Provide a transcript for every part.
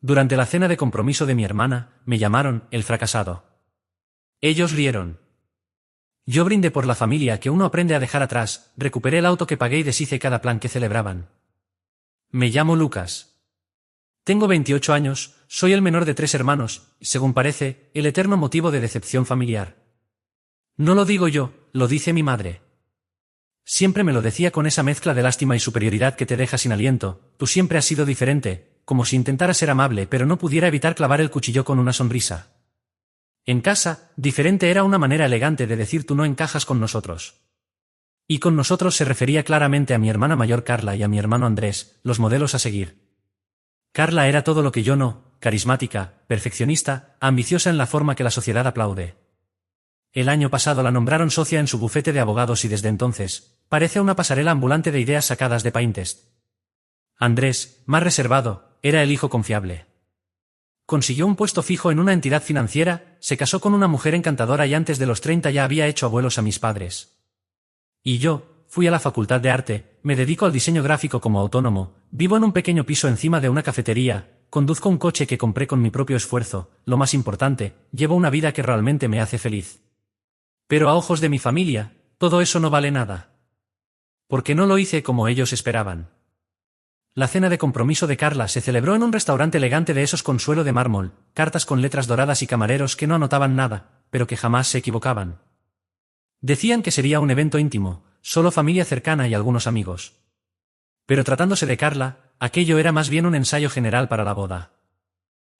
Durante la cena de compromiso de mi hermana, me llamaron el fracasado. Ellos rieron. Yo brindé por la familia que uno aprende a dejar atrás, recuperé el auto que pagué y deshice cada plan que celebraban. Me llamo Lucas. Tengo 28 años, soy el menor de 3 hermanos, y según parece, el eterno motivo de decepción familiar. No lo digo yo, lo dice mi madre. Siempre me lo decía con esa mezcla de lástima y superioridad que te deja sin aliento, tú siempre has sido diferente, como si intentara ser amable pero no pudiera evitar clavar el cuchillo con una sonrisa. En casa, diferente era una manera elegante de decir tú no encajas con nosotros. Y con nosotros se refería claramente a mi hermana mayor Carla y a mi hermano Andrés, los modelos a seguir. Carla era todo lo que yo no, carismática, perfeccionista, ambiciosa en la forma que la sociedad aplaude. El año pasado la nombraron socia en su bufete de abogados y desde entonces, parece una pasarela ambulante de ideas sacadas de Pinterest. Andrés, más reservado, era el hijo confiable. Consiguió un puesto fijo en una entidad financiera, se casó con una mujer encantadora y antes de los 30 ya había hecho abuelos a mis padres. Y yo, fui a la Facultad de Arte, me dedico al diseño gráfico como autónomo, vivo en un pequeño piso encima de una cafetería, conduzco un coche que compré con mi propio esfuerzo, lo más importante, llevo una vida que realmente me hace feliz. Pero a ojos de mi familia, todo eso no vale nada. Porque no lo hice como ellos esperaban. La cena de compromiso de Carla se celebró en un restaurante elegante de esos con suelo de mármol, cartas con letras doradas y camareros que no anotaban nada, pero que jamás se equivocaban. Decían que sería un evento íntimo, solo familia cercana y algunos amigos. Pero tratándose de Carla, aquello era más bien un ensayo general para la boda.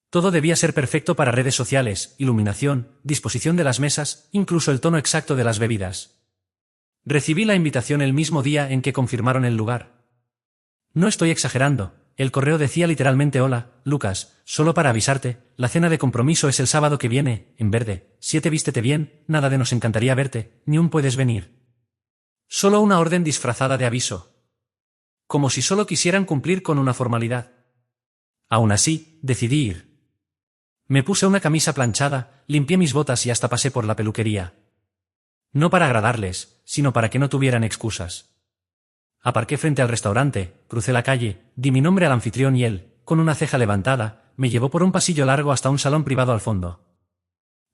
Todo debía ser perfecto para redes sociales, iluminación, disposición de las mesas, incluso el tono exacto de las bebidas. Recibí la invitación el mismo día en que confirmaron el lugar. No estoy exagerando, el correo decía literalmente hola, Lucas, solo para avisarte, la cena de compromiso es el sábado que viene, en verde, 7 vístete bien, nada de nos encantaría verte, ni un puedes venir. Solo una orden disfrazada de aviso. Como si solo quisieran cumplir con una formalidad. Aún así, decidí ir. Me puse una camisa planchada, limpié mis botas y hasta pasé por la peluquería. No para agradarles, sino para que no tuvieran excusas. Aparqué frente al restaurante, crucé la calle, di mi nombre al anfitrión y él, con una ceja levantada, me llevó por un pasillo largo hasta un salón privado al fondo.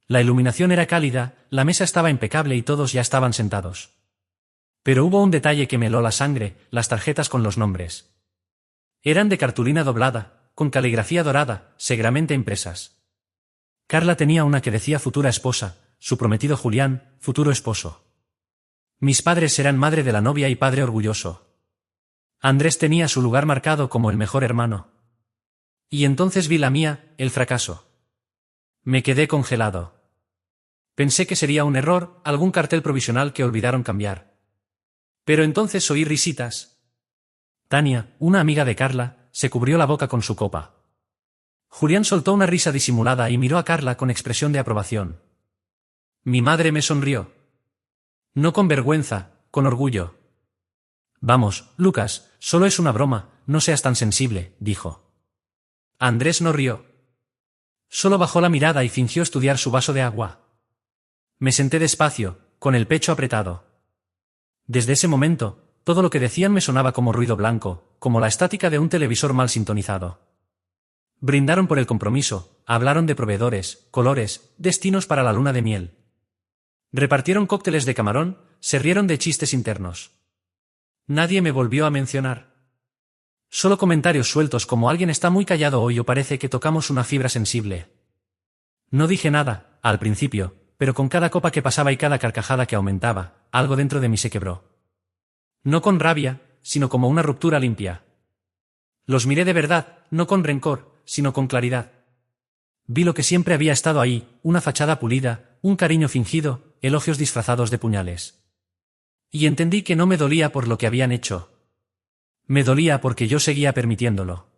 La iluminación era cálida, la mesa estaba impecable y todos ya estaban sentados. Pero hubo un detalle que me heló la sangre, las tarjetas con los nombres. Eran de cartulina doblada, con caligrafía dorada, seguramente impresas. Carla tenía una que decía futura esposa, su prometido Julián, futuro esposo. Mis padres eran madre de la novia y padre orgulloso. Andrés tenía su lugar marcado como el mejor hermano. Y entonces vi la mía, el fracaso. Me quedé congelado. Pensé que sería un error, algún cartel provisional que olvidaron cambiar. Pero entonces oí risitas. Tania, una amiga de Carla, se cubrió la boca con su copa. Julián soltó una risa disimulada y miró a Carla con expresión de aprobación. Mi madre me sonrió. No con vergüenza, con orgullo. Vamos, Lucas, solo es una broma, no seas tan sensible, dijo. Andrés no rió. Solo bajó la mirada y fingió estudiar su vaso de agua. Me senté despacio, con el pecho apretado. Desde ese momento, todo lo que decían me sonaba como ruido blanco, como la estática de un televisor mal sintonizado. Brindaron por el compromiso, hablaron de proveedores, colores, destinos para la luna de miel. Repartieron cócteles de camarón, se rieron de chistes internos. Nadie me volvió a mencionar. Solo comentarios sueltos como alguien está muy callado hoy o parece que tocamos una fibra sensible. No dije nada, al principio, pero con cada copa que pasaba y cada carcajada que aumentaba, algo dentro de mí se quebró. No con rabia, sino como una ruptura limpia. Los miré de verdad, no con rencor, sino con claridad. Vi lo que siempre había estado ahí, una fachada pulida, un cariño fingido, elogios disfrazados de puñales. Y entendí que no me dolía por lo que habían hecho. Me dolía porque yo seguía permitiéndolo.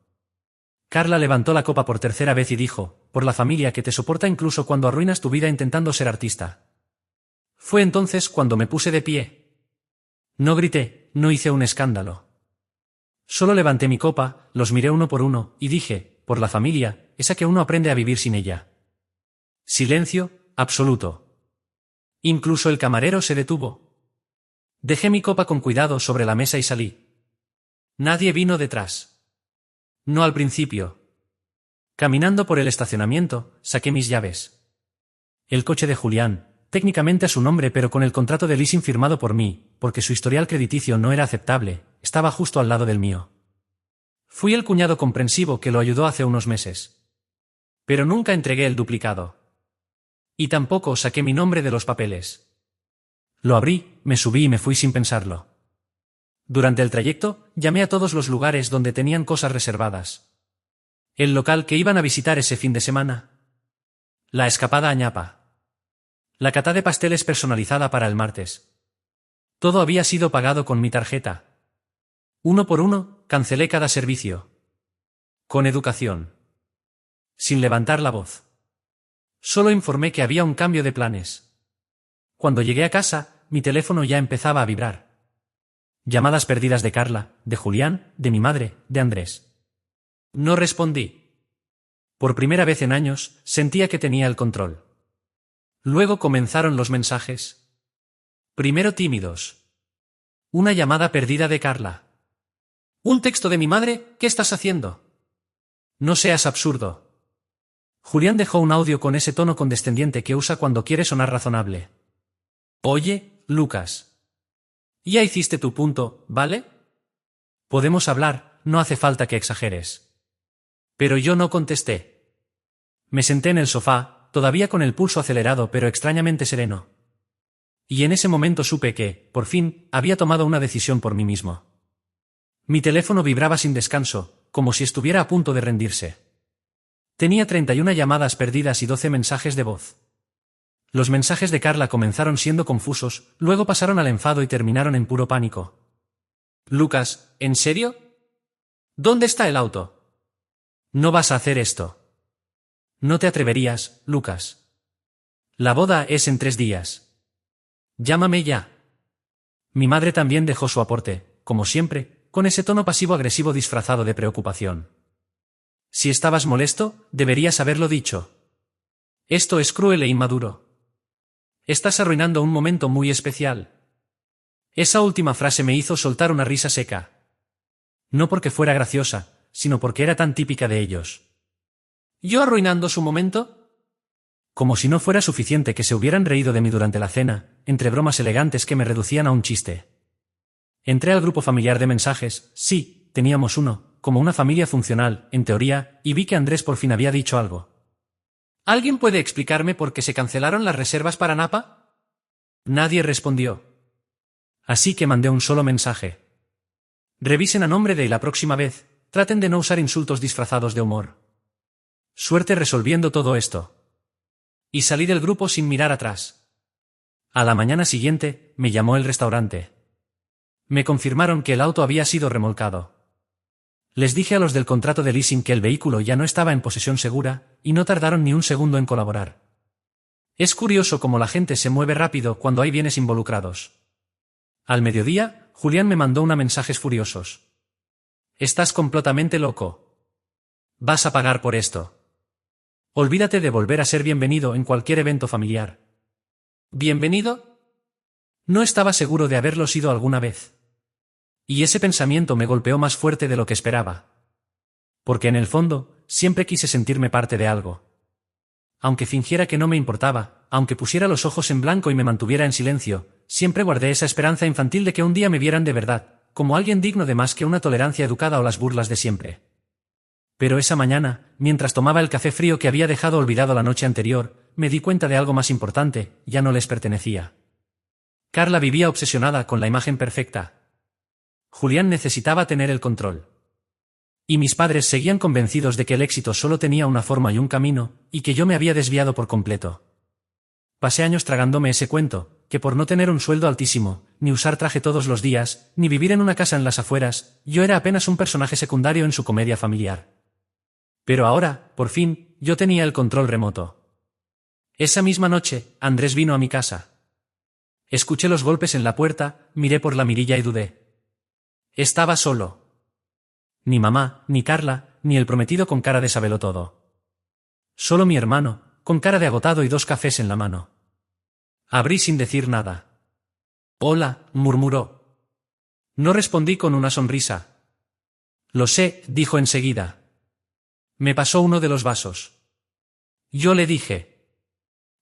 Carla levantó la copa por tercera vez y dijo, por la familia que te soporta incluso cuando arruinas tu vida intentando ser artista. Fue entonces cuando me puse de pie. No grité, no hice un escándalo. Solo levanté mi copa, los miré uno por uno, y dije, por la familia, esa que uno aprende a vivir sin ella. Silencio, absoluto. Incluso el camarero se detuvo. Dejé mi copa con cuidado sobre la mesa y salí. Nadie vino detrás. No al principio. Caminando por el estacionamiento, saqué mis llaves. El coche de Julián, técnicamente a su nombre pero con el contrato de leasing firmado por mí, porque su historial crediticio no era aceptable, estaba justo al lado del mío. Fui el cuñado comprensivo que lo ayudó hace unos meses. Pero nunca entregué el duplicado. Y tampoco saqué mi nombre de los papeles. Lo abrí, me subí y me fui sin pensarlo. Durante el trayecto, llamé a todos los lugares donde tenían cosas reservadas. El local que iban a visitar ese fin de semana. La escapada a Ñapa. La cata de pasteles personalizada para el martes. Todo había sido pagado con mi tarjeta. Uno por uno, cancelé cada servicio. Con educación. Sin levantar la voz. Solo informé que había un cambio de planes. Cuando llegué a casa, mi teléfono ya empezaba a vibrar. Llamadas perdidas de Carla, de Julián, de mi madre, de Andrés. No respondí. Por primera vez en años, sentía que tenía el control. Luego comenzaron los mensajes. Primero tímidos. Una llamada perdida de Carla. Un texto de mi madre, ¿qué estás haciendo? No seas absurdo. Julián dejó un audio con ese tono condescendiente que usa cuando quiere sonar razonable. Oye, Lucas. Ya hiciste tu punto, ¿vale? Podemos hablar, no hace falta que exageres. Pero yo no contesté. Me senté en el sofá, todavía con el pulso acelerado pero extrañamente sereno. Y en ese momento supe que, por fin, había tomado una decisión por mí mismo. Mi teléfono vibraba sin descanso, como si estuviera a punto de rendirse. Tenía 31 llamadas perdidas y 12 mensajes de voz. Los mensajes de Carla comenzaron siendo confusos, luego pasaron al enfado y terminaron en puro pánico. Lucas, ¿en serio? ¿Dónde está el auto? No vas a hacer esto. No te atreverías, Lucas. La boda es en 3 días. Llámame ya. Mi madre también dejó su aporte, como siempre, con ese tono pasivo-agresivo disfrazado de preocupación. Si estabas molesto, deberías haberlo dicho. Esto es cruel e inmaduro. Estás arruinando un momento muy especial. Esa última frase me hizo soltar una risa seca. No porque fuera graciosa, sino porque era tan típica de ellos. ¿Yo arruinando su momento? Como si no fuera suficiente que se hubieran reído de mí durante la cena, entre bromas elegantes que me reducían a un chiste. Entré al grupo familiar de mensajes, sí, teníamos uno, como una familia funcional, en teoría, y vi que Andrés por fin había dicho algo. ¿Alguien puede explicarme por qué se cancelaron las reservas para Napa? Nadie respondió. Así que mandé un solo mensaje. Revisen a nombre de y la próxima vez, traten de no usar insultos disfrazados de humor. Suerte resolviendo todo esto. Y salí del grupo sin mirar atrás. A la mañana siguiente, me llamó el restaurante. Me confirmaron que el auto había sido remolcado. Les dije a los del contrato de leasing que el vehículo ya no estaba en posesión segura, y no tardaron ni un segundo en colaborar. Es curioso cómo la gente se mueve rápido cuando hay bienes involucrados. Al mediodía, Julián me mandó mensajes furiosos. Estás completamente loco. Vas a pagar por esto. Olvídate de volver a ser bienvenido en cualquier evento familiar. ¿Bienvenido? No estaba seguro de haberlo sido alguna vez. Y ese pensamiento me golpeó más fuerte de lo que esperaba. Porque en el fondo, siempre quise sentirme parte de algo. Aunque fingiera que no me importaba, aunque pusiera los ojos en blanco y me mantuviera en silencio, siempre guardé esa esperanza infantil de que un día me vieran de verdad, como alguien digno de más que una tolerancia educada o las burlas de siempre. Pero esa mañana, mientras tomaba el café frío que había dejado olvidado la noche anterior, me di cuenta de algo más importante, ya no les pertenecía. Carla vivía obsesionada con la imagen perfecta. Julián necesitaba tener el control. Y mis padres seguían convencidos de que el éxito solo tenía una forma y un camino, y que yo me había desviado por completo. Pasé años tragándome ese cuento, que por no tener un sueldo altísimo, ni usar traje todos los días, ni vivir en una casa en las afueras, yo era apenas un personaje secundario en su comedia familiar. Pero ahora, por fin, yo tenía el control remoto. Esa misma noche, Andrés vino a mi casa. Escuché los golpes en la puerta, miré por la mirilla y dudé. Estaba solo. Ni mamá, ni Carla, ni el prometido con cara de sabelotodo. Solo mi hermano, con cara de agotado y 2 cafés en la mano. Abrí sin decir nada. Hola, murmuró. No respondí con una sonrisa. Lo sé, dijo enseguida. Me pasó uno de los vasos. Yo le dije.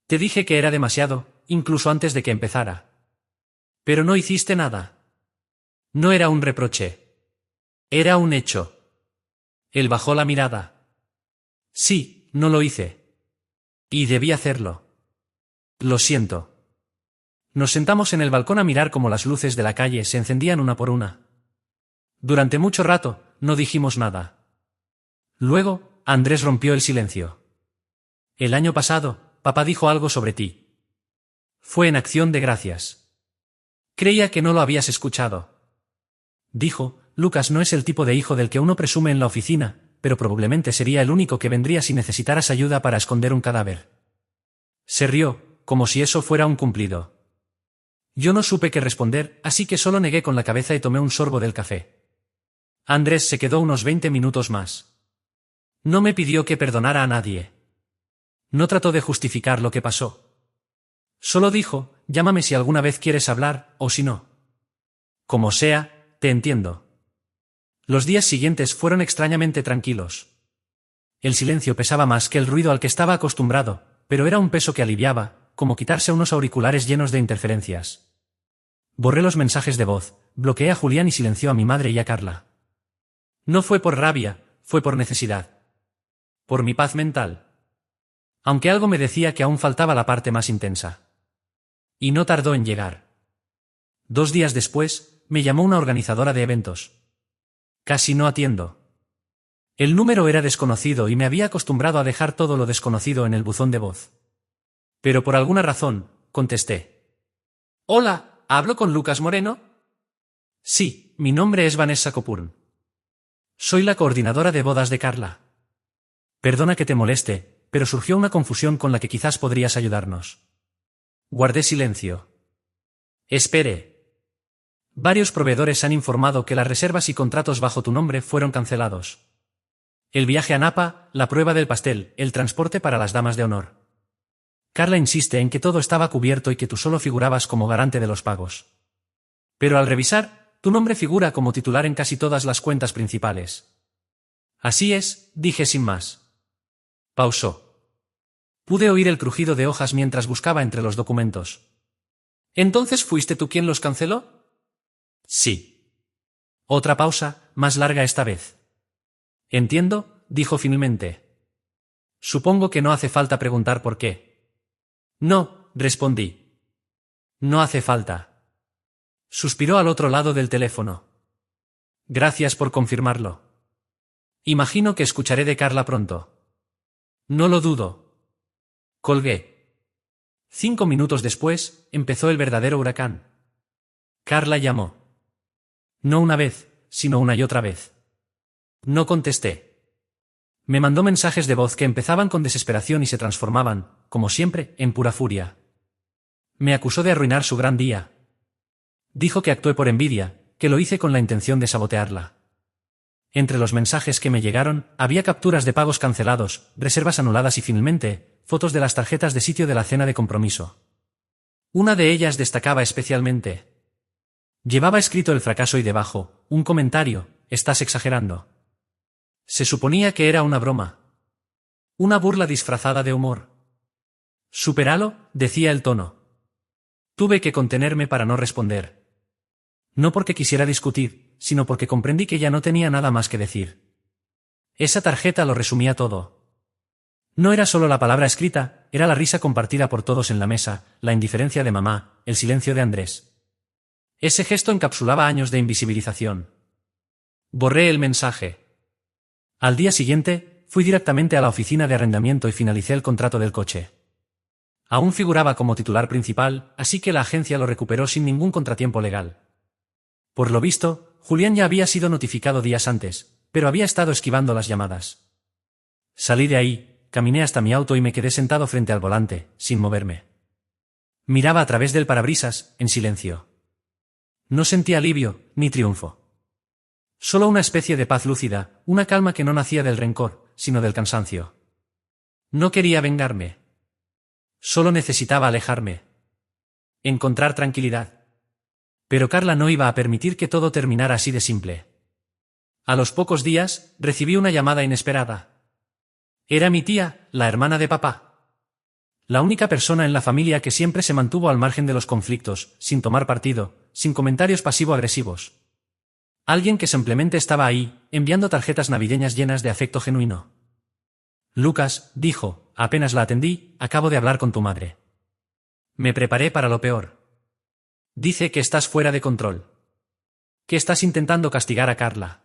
Te dije que era demasiado, incluso antes de que empezara. Pero no hiciste nada. No era un reproche. Era un hecho. Él bajó la mirada. Sí, no lo hice. Y debí hacerlo. Lo siento. Nos sentamos en el balcón a mirar cómo las luces de la calle se encendían una por una. Durante mucho rato, no dijimos nada. Luego, Andrés rompió el silencio. El año pasado, papá dijo algo sobre ti. Fue en acción de gracias. Creía que no lo habías escuchado. Dijo, Lucas no es el tipo de hijo del que uno presume en la oficina, pero probablemente sería el único que vendría si necesitaras ayuda para esconder un cadáver. Se rió, como si eso fuera un cumplido. Yo no supe qué responder, así que solo negué con la cabeza y tomé un sorbo del café. Andrés se quedó unos 20 minutos más. No me pidió que perdonara a nadie. No trató de justificar lo que pasó. Solo dijo, llámame si alguna vez quieres hablar, o si no. Como sea, te entiendo. Los días siguientes fueron extrañamente tranquilos. El silencio pesaba más que el ruido al que estaba acostumbrado, pero era un peso que aliviaba, como quitarse unos auriculares llenos de interferencias. Borré los mensajes de voz, bloqueé a Julián y silenció a mi madre y a Carla. No fue por rabia, fue por necesidad. Por mi paz mental. Aunque algo me decía que aún faltaba la parte más intensa. Y no tardó en llegar. 2 días después, me llamó una organizadora de eventos. Casi no atiendo. El número era desconocido y me había acostumbrado a dejar todo lo desconocido en el buzón de voz. Pero por alguna razón, contesté. Hola, ¿hablo con Lucas Moreno? Sí, mi nombre es Vanessa Coburn. Soy la coordinadora de bodas de Carla. Perdona que te moleste, pero surgió una confusión con la que quizás podrías ayudarnos. Guardé silencio. Espere. Varios proveedores han informado que las reservas y contratos bajo tu nombre fueron cancelados. El viaje a Napa, la prueba del pastel, el transporte para las damas de honor. Carla insiste en que todo estaba cubierto y que tú solo figurabas como garante de los pagos. Pero al revisar, tu nombre figura como titular en casi todas las cuentas principales. Así es, dije sin más. Pausó. Pude oír el crujido de hojas mientras buscaba entre los documentos. ¿Entonces fuiste tú quien los canceló? Sí. Otra pausa, más larga esta vez. Entiendo, dijo finalmente. Supongo que no hace falta preguntar por qué. No, respondí. No hace falta. Suspiró al otro lado del teléfono. Gracias por confirmarlo. Imagino que escucharé de Carla pronto. No lo dudo. Colgué. 5 minutos después, empezó el verdadero huracán. Carla llamó. No una vez, sino una y otra vez. No contesté. Me mandó mensajes de voz que empezaban con desesperación y se transformaban, como siempre, en pura furia. Me acusó de arruinar su gran día. Dijo que actué por envidia, que lo hice con la intención de sabotearla. Entre los mensajes que me llegaron, había capturas de pagos cancelados, reservas anuladas y finalmente, fotos de las tarjetas de sitio de la cena de compromiso. Una de ellas destacaba especialmente. Llevaba escrito el fracaso y debajo, un comentario, estás exagerando. Se suponía que era una broma. Una burla disfrazada de humor. Supéralo, decía el tono. Tuve que contenerme para no responder. No porque quisiera discutir, sino porque comprendí que ya no tenía nada más que decir. Esa tarjeta lo resumía todo. No era solo la palabra escrita, era la risa compartida por todos en la mesa, la indiferencia de mamá, el silencio de Andrés. Ese gesto encapsulaba años de invisibilización. Borré el mensaje. Al día siguiente, fui directamente a la oficina de arrendamiento y finalicé el contrato del coche. Aún figuraba como titular principal, así que la agencia lo recuperó sin ningún contratiempo legal. Por lo visto, Julián ya había sido notificado días antes, pero había estado esquivando las llamadas. Salí de ahí, caminé hasta mi auto y me quedé sentado frente al volante, sin moverme. Miraba a través del parabrisas, en silencio. No sentía alivio, ni triunfo. Solo una especie de paz lúcida, una calma que no nacía del rencor, sino del cansancio. No quería vengarme. Solo necesitaba alejarme. Encontrar tranquilidad. Pero Carla no iba a permitir que todo terminara así de simple. A los pocos días, recibí una llamada inesperada. Era mi tía, la hermana de papá. La única persona en la familia que siempre se mantuvo al margen de los conflictos, sin tomar partido, sin comentarios pasivo-agresivos. Alguien que simplemente estaba ahí, enviando tarjetas navideñas llenas de afecto genuino. Lucas, dijo, apenas la atendí, acabo de hablar con tu madre. Me preparé para lo peor. Dice que estás fuera de control. Que estás intentando castigar a Carla.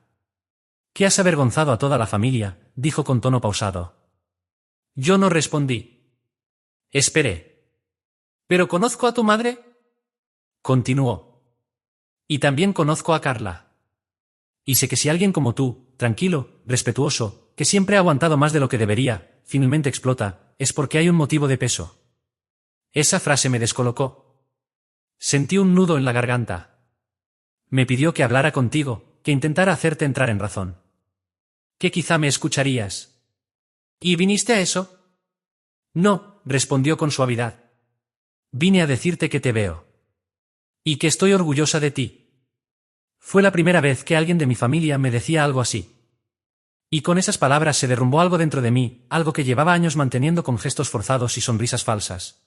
Que has avergonzado a toda la familia, dijo con tono pausado. Yo no respondí. Esperé. ¿Pero conozco a tu madre? Continuó. Y también conozco a Carla. Y sé que si alguien como tú, tranquilo, respetuoso, que siempre ha aguantado más de lo que debería, finalmente explota, es porque hay un motivo de peso. Esa frase me descolocó. Sentí un nudo en la garganta. Me pidió que hablara contigo, que intentara hacerte entrar en razón. Que quizá me escucharías. ¿Y viniste a eso? No, respondió con suavidad. Vine a decirte que te veo. Y que estoy orgullosa de ti. Fue la primera vez que alguien de mi familia me decía algo así. Y con esas palabras se derrumbó algo dentro de mí, algo que llevaba años manteniendo con gestos forzados y sonrisas falsas.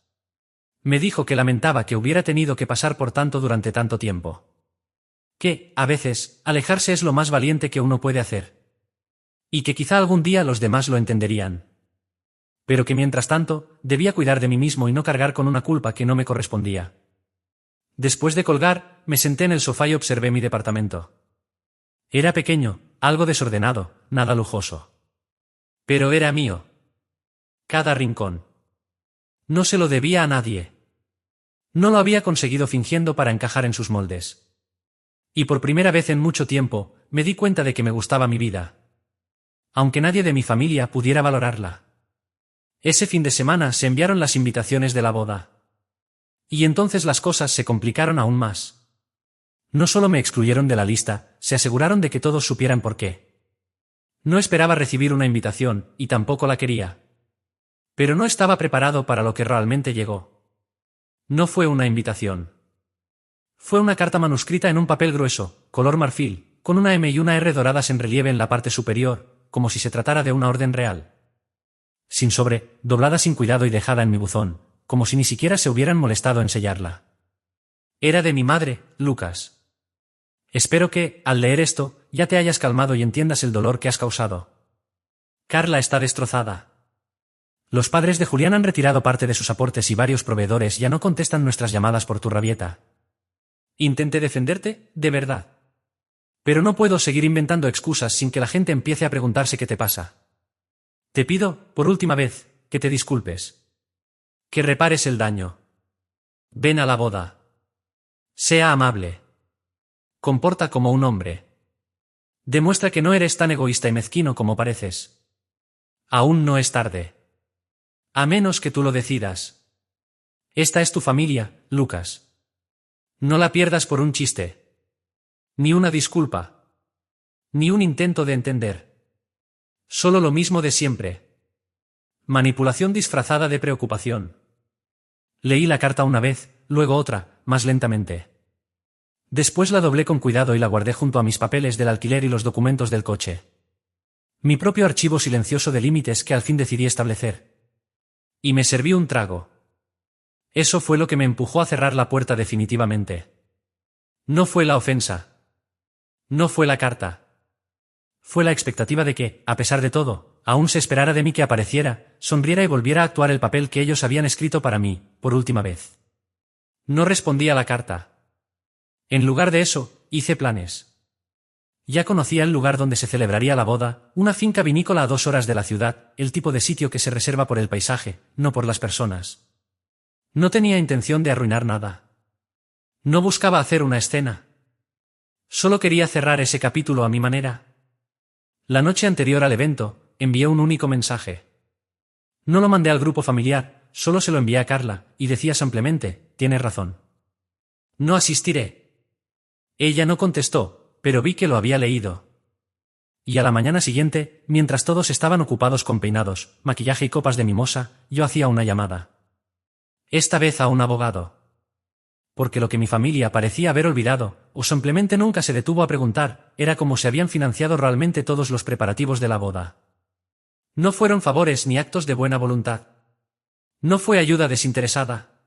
Me dijo que lamentaba que hubiera tenido que pasar por tanto durante tanto tiempo. Que, a veces, alejarse es lo más valiente que uno puede hacer. Y que quizá algún día los demás lo entenderían. Pero que mientras tanto, debía cuidar de mí mismo y no cargar con una culpa que no me correspondía. Después de colgar, me senté en el sofá y observé mi departamento. Era pequeño, algo desordenado, nada lujoso. Pero era mío. Cada rincón. No se lo debía a nadie. No lo había conseguido fingiendo para encajar en sus moldes. Y por primera vez en mucho tiempo, me di cuenta de que me gustaba mi vida. Aunque nadie de mi familia pudiera valorarla. Ese fin de semana se enviaron las invitaciones de la boda. Y entonces las cosas se complicaron aún más. No solo me excluyeron de la lista, se aseguraron de que todos supieran por qué. No esperaba recibir una invitación, y tampoco la quería. Pero no estaba preparado para lo que realmente llegó. No fue una invitación. Fue una carta manuscrita en un papel grueso, color marfil, con una M y una R doradas en relieve en la parte superior, como si se tratara de una orden real. Sin sobre, doblada sin cuidado y dejada en mi buzón, como si ni siquiera se hubieran molestado en sellarla. Era de mi madre, Lucas. Espero que, al leer esto, ya te hayas calmado y entiendas el dolor que has causado. Carla está destrozada. Los padres de Julián han retirado parte de sus aportes y varios proveedores ya no contestan nuestras llamadas por tu rabieta. Intenté defenderte, de verdad. Pero no puedo seguir inventando excusas sin que la gente empiece a preguntarse qué te pasa. Te pido, por última vez, que te disculpes. Que repares el daño. Ven a la boda. Sea amable. Comporta como un hombre. Demuestra que no eres tan egoísta y mezquino como pareces. Aún no es tarde. A menos que tú lo decidas. Esta es tu familia, Lucas. No la pierdas por un chiste. Ni una disculpa. Ni un intento de entender. Solo lo mismo de siempre. Manipulación disfrazada de preocupación. Leí la carta una vez, luego otra, más lentamente. Después la doblé con cuidado y la guardé junto a mis papeles del alquiler y los documentos del coche. Mi propio archivo silencioso de límites que al fin decidí establecer. Y me serví un trago. Eso fue lo que me empujó a cerrar la puerta definitivamente. No fue la ofensa. No fue la carta. Fue la expectativa de que, a pesar de todo, aún se esperara de mí que apareciera, sonriera y volviera a actuar el papel que ellos habían escrito para mí, por última vez. No respondí a la carta. En lugar de eso, hice planes. Ya conocía el lugar donde se celebraría la boda, una finca vinícola a 2 horas de la ciudad, el tipo de sitio que se reserva por el paisaje, no por las personas. No tenía intención de arruinar nada. No buscaba hacer una escena. Solo quería cerrar ese capítulo a mi manera. La noche anterior al evento, envié un único mensaje. No lo mandé al grupo familiar, solo se lo envié a Carla, y decía simplemente, tienes razón. No asistiré. Ella no contestó, pero vi que lo había leído. Y a la mañana siguiente, mientras todos estaban ocupados con peinados, maquillaje y copas de mimosa, yo hacía una llamada. Esta vez a un abogado. Porque lo que mi familia parecía haber olvidado, o simplemente nunca se detuvo a preguntar, era cómo se habían financiado realmente todos los preparativos de la boda. No fueron favores ni actos de buena voluntad. No fue ayuda desinteresada.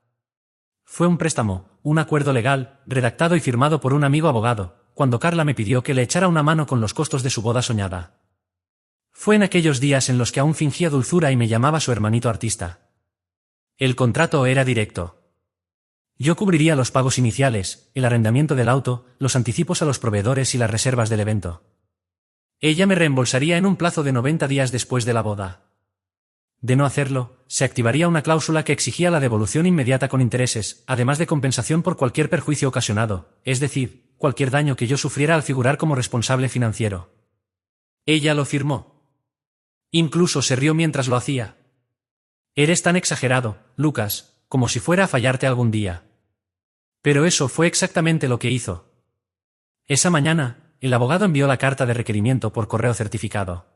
Fue un préstamo, un acuerdo legal, redactado y firmado por un amigo abogado, cuando Carla me pidió que le echara una mano con los costos de su boda soñada. Fue en aquellos días en los que aún fingía dulzura y me llamaba su hermanito artista. El contrato era directo. Yo cubriría los pagos iniciales, el arrendamiento del auto, los anticipos a los proveedores y las reservas del evento. Ella me reembolsaría en un plazo de 90 días después de la boda. De no hacerlo, se activaría una cláusula que exigía la devolución inmediata con intereses, además de compensación por cualquier perjuicio ocasionado, es decir, cualquier daño que yo sufriera al figurar como responsable financiero. Ella lo firmó. Incluso se rió mientras lo hacía. Eres tan exagerado, Lucas, como si fuera a fallarte algún día. Pero eso fue exactamente lo que hizo. Esa mañana, el abogado envió la carta de requerimiento por correo certificado.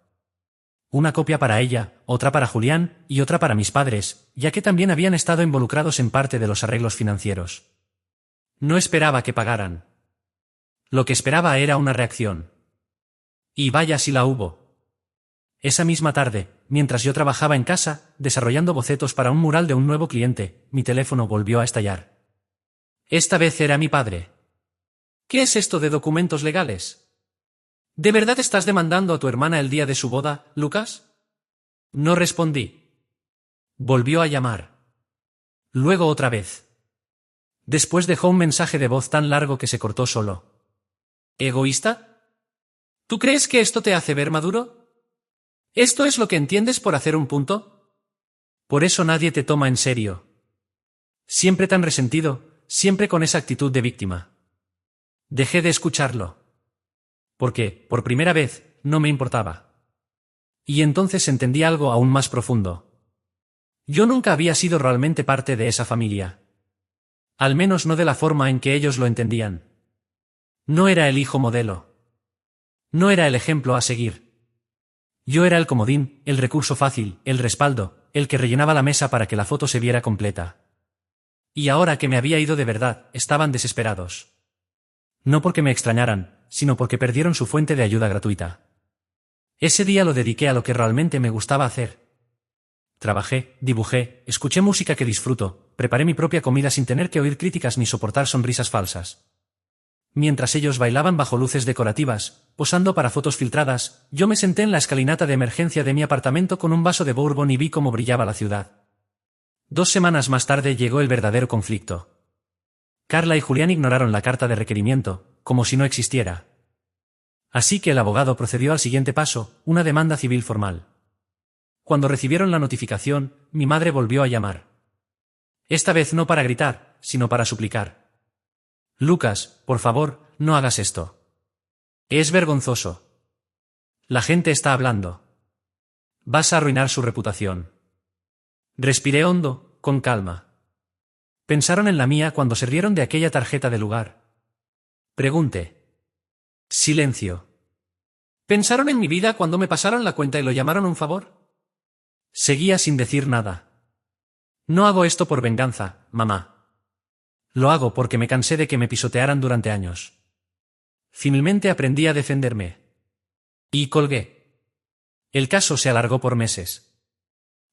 Una copia para ella, otra para Julián y otra para mis padres, ya que también habían estado involucrados en parte de los arreglos financieros. No esperaba que pagaran. Lo que esperaba era una reacción. Y vaya si la hubo. Esa misma tarde, mientras yo trabajaba en casa, desarrollando bocetos para un mural de un nuevo cliente, mi teléfono volvió a estallar. Esta vez era mi padre. ¿Qué es esto de documentos legales? ¿De verdad estás demandando a tu hermana el día de su boda, Lucas? No respondí. Volvió a llamar. Luego otra vez. Después dejó un mensaje de voz tan largo que se cortó solo. ¿Egoísta? ¿Tú crees que esto te hace ver maduro? ¿Esto es lo que entiendes por hacer un punto? Por eso nadie te toma en serio. Siempre tan resentido, siempre con esa actitud de víctima. Dejé de escucharlo. Porque, por primera vez, no me importaba. Y entonces entendí algo aún más profundo. Yo nunca había sido realmente parte de esa familia. Al menos no de la forma en que ellos lo entendían. No era el hijo modelo. No era el ejemplo a seguir. Yo era el comodín, el recurso fácil, el respaldo, el que rellenaba la mesa para que la foto se viera completa. Y ahora que me había ido de verdad, estaban desesperados. No porque me extrañaran, sino porque perdieron su fuente de ayuda gratuita. Ese día lo dediqué a lo que realmente me gustaba hacer. Trabajé, dibujé, escuché música que disfruto, preparé mi propia comida sin tener que oír críticas ni soportar sonrisas falsas. Mientras ellos bailaban bajo luces decorativas, posando para fotos filtradas, yo me senté en la escalinata de emergencia de mi apartamento con un vaso de bourbon y vi cómo brillaba la ciudad. 2 semanas más tarde llegó el verdadero conflicto. Carla y Julián ignoraron la carta de requerimiento, como si no existiera. Así que el abogado procedió al siguiente paso, una demanda civil formal. Cuando recibieron la notificación, mi madre volvió a llamar. Esta vez no para gritar, sino para suplicar. Lucas, por favor, no hagas esto. Es vergonzoso. La gente está hablando. Vas a arruinar su reputación. Respiré hondo, con calma. Pensaron en la mía cuando se rieron de aquella tarjeta de lugar. Pregunté. Silencio. ¿Pensaron en mi vida cuando me pasaron la cuenta y lo llamaron un favor? Seguía sin decir nada. No hago esto por venganza, mamá. Lo hago porque me cansé de que me pisotearan durante años. Finalmente aprendí a defenderme. Y colgué. El caso se alargó por meses.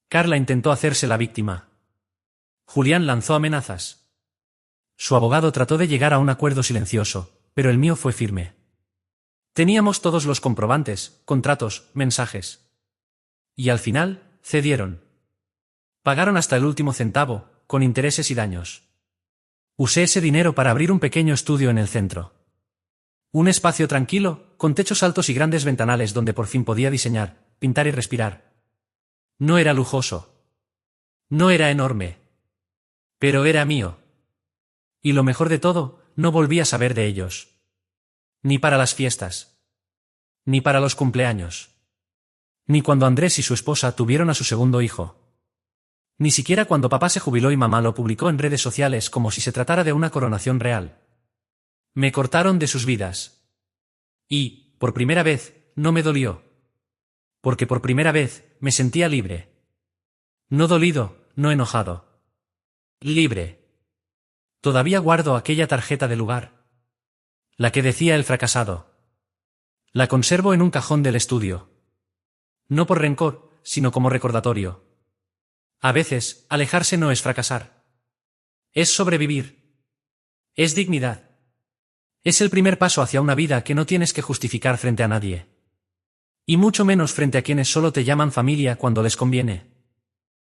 Carla intentó hacerse la víctima. Julián lanzó amenazas. Su abogado trató de llegar a un acuerdo silencioso, pero el mío fue firme. Teníamos todos los comprobantes, contratos, mensajes. Y al final, cedieron. Pagaron hasta el último centavo, con intereses y daños. Usé ese dinero para abrir un pequeño estudio en el centro. Un espacio tranquilo, con techos altos y grandes ventanales donde por fin podía diseñar, pintar y respirar. No era lujoso. No era enorme. Pero era mío. Y lo mejor de todo, no volví a saber de ellos. Ni para las fiestas. Ni para los cumpleaños. Ni cuando Andrés y su esposa tuvieron a su segundo hijo. Ni siquiera cuando papá se jubiló y mamá lo publicó en redes sociales como si se tratara de una coronación real. Me cortaron de sus vidas. Y, por primera vez, no me dolió. Porque por primera vez, me sentía libre. No dolido, no enojado. Libre. Todavía guardo aquella tarjeta de lugar. La que decía el fracasado. La conservo en un cajón del estudio. No por rencor, sino como recordatorio. A veces, alejarse no es fracasar. Es sobrevivir. Es dignidad. Es el primer paso hacia una vida que no tienes que justificar frente a nadie. Y mucho menos frente a quienes solo te llaman familia cuando les conviene.